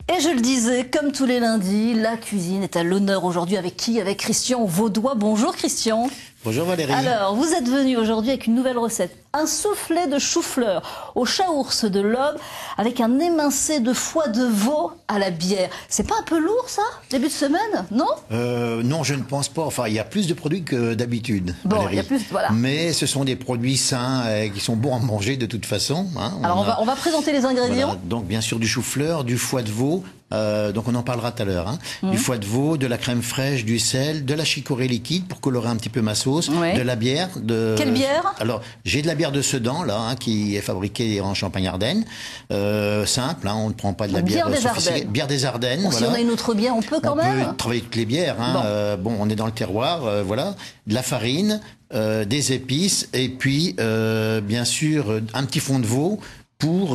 Et je le disais, comme tous les lundis, la cuisine est à l'honneur aujourd'hui avec qui? Avec Christian Vaudois. Bonjour Christian. Bonjour Valérie. Alors, vous êtes venu aujourd'hui avec une nouvelle recette. Un soufflé de chou-fleur au chaours de l'Aube avec un émincé de foie de veau à la bière. C'est pas un peu lourd ça? Début de semaine, non? Non, je ne pense pas. Enfin, il y a plus de produits que d'habitude. Bon, Valérie. il y a plus, voilà. Mais ce sont des produits sains qui sont bons à manger de toute façon. Hein. Alors on va présenter les ingrédients. Voilà. Donc bien sûr du chou-fleur, du foie de veau. Donc on en parlera tout à l'heure. Hein. Du foie de veau, de la crème fraîche, du sel, de la chicorée liquide pour colorer un petit peu ma sauce, de la bière. Quelle bière? Alors j'ai de la bière de Sedan là, hein, qui est fabriquée en Champagne-Ardenne. Simple, hein, on ne prend pas de la bière des Ardennes. Bière des Ardennes. Bon, voilà. Si on a une autre bière, on peut quand même. On peut travailler toutes les bières. Hein. Bon, on est dans le terroir, voilà. De la farine, des épices et puis bien sûr un petit fond de veau pour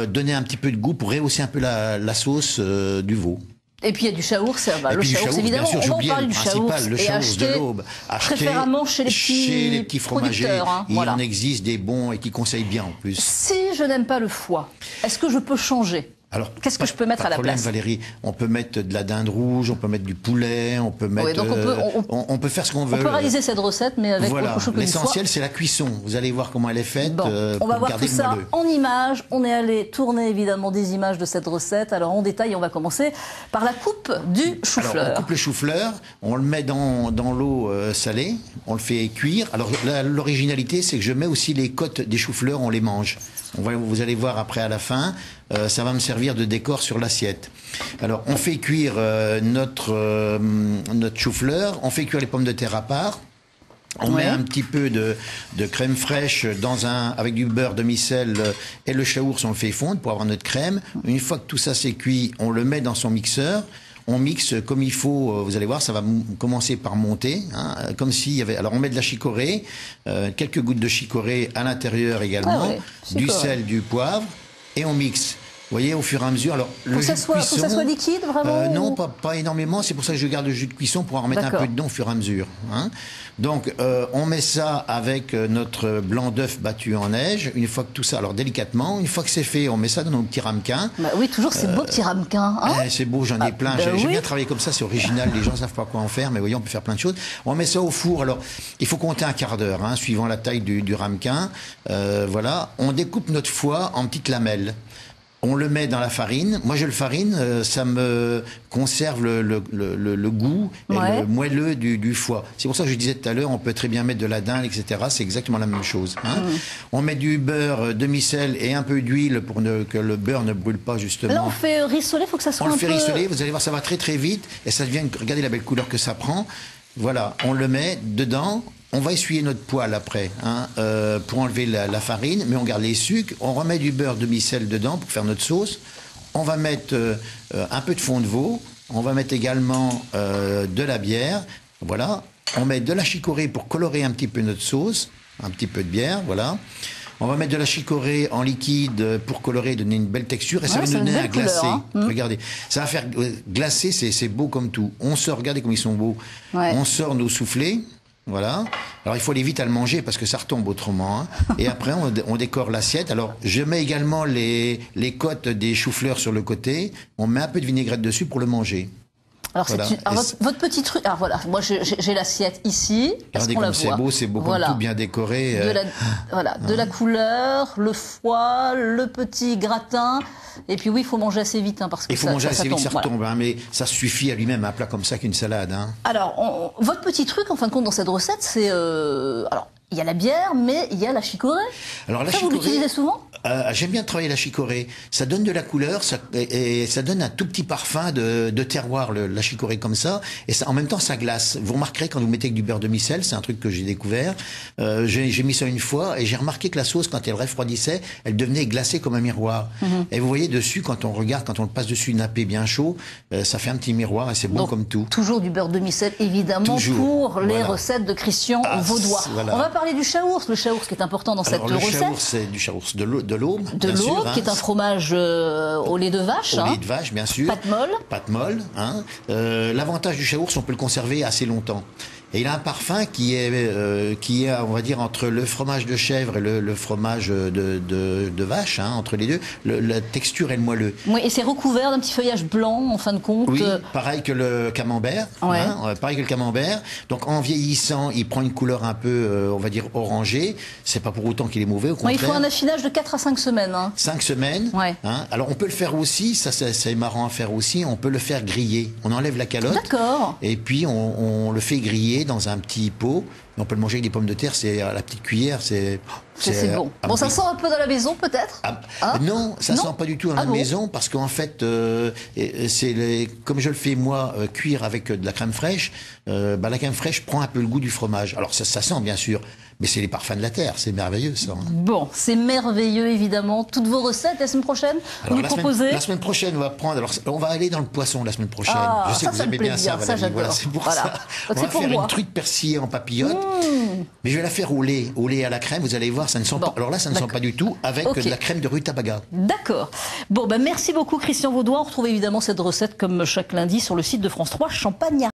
donner un petit peu de goût, pour rehausser un peu la sauce du veau. Et puis il y a du chaours, le chaours évidemment, bien sûr, on va parler du chaours, le chaours de l'Aube. Préférément chez les petits fromagers. Hein, il en existe des bons et qui conseillent bien en plus. Si je n'aime pas le foie, est-ce que je peux changer? Alors, qu'est-ce que je peux mettre à la place? Valérie, on peut mettre de la dinde rouge, on peut mettre du poulet, on peut mettre. Oui, on peut faire ce qu'on veut. On peut réaliser cette recette, mais avec autre chose que du foie. L'essentiel, c'est la cuisson. Vous allez voir comment elle est faite. Bon, on va voir tout ça en images. On est allé tourner évidemment des images de cette recette. Alors en détail, on va commencer par la coupe du chou-fleur. Alors, on coupe le chou-fleur, on le met dans l'eau salée, on le fait cuire. Alors l'originalité, c'est que je mets aussi les côtes des chou-fleurs, on les mange. Vous allez voir après à la fin. Ça va me servir de décor sur l'assiette. Alors, on fait cuire notre chou-fleur, on fait cuire les pommes de terre à part. On met un petit peu de crème fraîche avec du beurre demi-sel et le chaours, on le fait fondre pour avoir notre crème. Une fois que tout ça c'est cuit, on le met dans son mixeur. On mixe comme il faut, vous allez voir, ça va commencer par monter, hein, comme s'il y avait... Alors on met de la chicorée, quelques gouttes de chicorée à l'intérieur également, du sel, du poivre, et on mixe. Vous voyez, au fur et à mesure. Alors, faut que ça soit liquide, vraiment Non, pas énormément. C'est pour ça que je garde le jus de cuisson pour en remettre un peu dedans au fur et à mesure. Hein. Donc, on met ça avec notre blanc d'œuf battu en neige. Une fois que tout ça, alors délicatement, une fois que c'est fait, on met ça dans nos petits ramequins. Bah oui, toujours ces beaux petits ramequins. Hein c'est beau, j'en ai plein. J'aime bien travailler comme ça, c'est original. Les gens ne savent pas quoi en faire, mais voyez, on peut faire plein de choses. On met ça au four. Alors, il faut compter un quart d'heure, hein, suivant la taille du ramequin. Voilà. On découpe notre foie en petites lamelles. On le met dans la farine. Moi, je le farine, ça me conserve le goût et le moelleux du foie. C'est pour ça que je disais tout à l'heure, on peut très bien mettre de la dinde, etc. C'est exactement la même chose. Hein. On met du beurre demi-sel et un peu d'huile pour que le beurre ne brûle pas, justement. Là, on fait rissoler, il faut que ça soit un peu... On le fait rissoler, vous allez voir, ça va très très vite et ça devient... Regardez la belle couleur que ça prend. Voilà, on le met dedans. On va essuyer notre poêle après, hein, pour enlever la farine, mais on garde les sucres. On remet du beurre demi-sel dedans pour faire notre sauce. On va mettre un peu de fond de veau. On va mettre également de la bière. Voilà. On met de la chicorée pour colorer un petit peu notre sauce. Un petit peu de bière, voilà. On va mettre de la chicorée en liquide pour colorer, donner une belle texture. Et ça va nous donner un glacé. Hein. Regardez, ça va faire glacer, c'est beau comme tout. On sort, regardez comme ils sont beaux. On sort nos soufflés. Voilà. Alors, il faut aller vite à le manger parce que ça retombe autrement. Hein. Et après, on décore l'assiette. Alors, je mets également les côtes des choux-fleurs sur le côté. On met un peu de vinaigrette dessus pour le manger. Alors, votre petit truc... Alors, voilà, moi, j'ai l'assiette ici. Regardez comme c'est beau comme tout, bien décoré. De la couleur, le foie, le petit gratin... Et puis oui, il faut manger assez vite, hein, parce que il faut manger assez vite, ça retombe, hein, mais ça suffit à lui-même un plat comme ça qu'une salade. Hein. Alors, votre petit truc, en fin de compte, dans cette recette, c'est... Alors, il y a la bière, mais il y a la chicorée. Alors, la chicorée, vous l'utilisez souvent? J'aime bien travailler la chicorée. Ça donne de la couleur et ça donne un tout petit parfum de terroir, la chicorée comme ça. Et ça, en même temps, ça glace. Vous remarquerez quand vous mettez avec du beurre demi-sel, c'est un truc que j'ai découvert. J'ai mis ça une fois et j'ai remarqué que la sauce, quand elle refroidissait, elle devenait glacée comme un miroir. Et vous voyez dessus, quand on regarde, quand on le passe dessus nappé bien chaud, ça fait un petit miroir et c'est bon comme tout. Toujours du beurre demi-sel, évidemment, pour les recettes de Christian Vaudois. Voilà. On va parler du chaours. Le chaours qui est important dans cette recette. Le chaours, c'est du chaours de l'Aube. De l'Aube, qui est un fromage au lait de vache. Au lait de vache, bien sûr. Pâte molle. Pâte molle. Hein. L'avantage du chaours, on peut le conserver assez longtemps. Et il a un parfum qui est, on va dire, entre le fromage de chèvre et le fromage de vache, hein, entre les deux. La texture est le moelleux. Oui, et c'est recouvert d'un petit feuillage blanc, en fin de compte. Oui, pareil que le camembert. Ouais. Hein, pareil que le camembert. Donc en vieillissant, il prend une couleur un peu, on va dire, orangée. C'est pas pour autant qu'il est mauvais, au contraire. Il faut un affinage de 4 à 5 semaines. Hein. 5 semaines. Ouais. Hein. Alors on peut le faire aussi, ça c'est marrant à faire aussi, on peut le faire griller. On enlève la calotte. D'accord. Et puis on le fait griller dans un petit pot. On peut le manger avec des pommes de terre, c'est à la petite cuillère, c'est bon. Bon, ça sent un peu dans la maison peut-être Non, ça sent pas du tout dans la maison parce qu'en fait, comme je le fais moi cuire avec de la crème fraîche, la crème fraîche prend un peu le goût du fromage. Alors ça sent bien sûr, mais c'est les parfums de la terre, c'est merveilleux ça. Hein. Bon, c'est merveilleux évidemment. Toutes vos recettes la semaine prochaine, vous nous proposez La semaine prochaine, on va aller dans le poisson la semaine prochaine. Je sais que vous aimez bien ça, Valérie. Voilà, c'est pour ça. On va faire une truite persillée en papillote, mais je vais la faire au lait à la crème. Vous allez voir, ça ne sent pas. Alors là, ça ne sent pas du tout avec de la crème de rutabaga. D'accord. Bon, merci beaucoup Christian Vaudois. On retrouve évidemment cette recette comme chaque lundi sur le site de France 3 Champagne.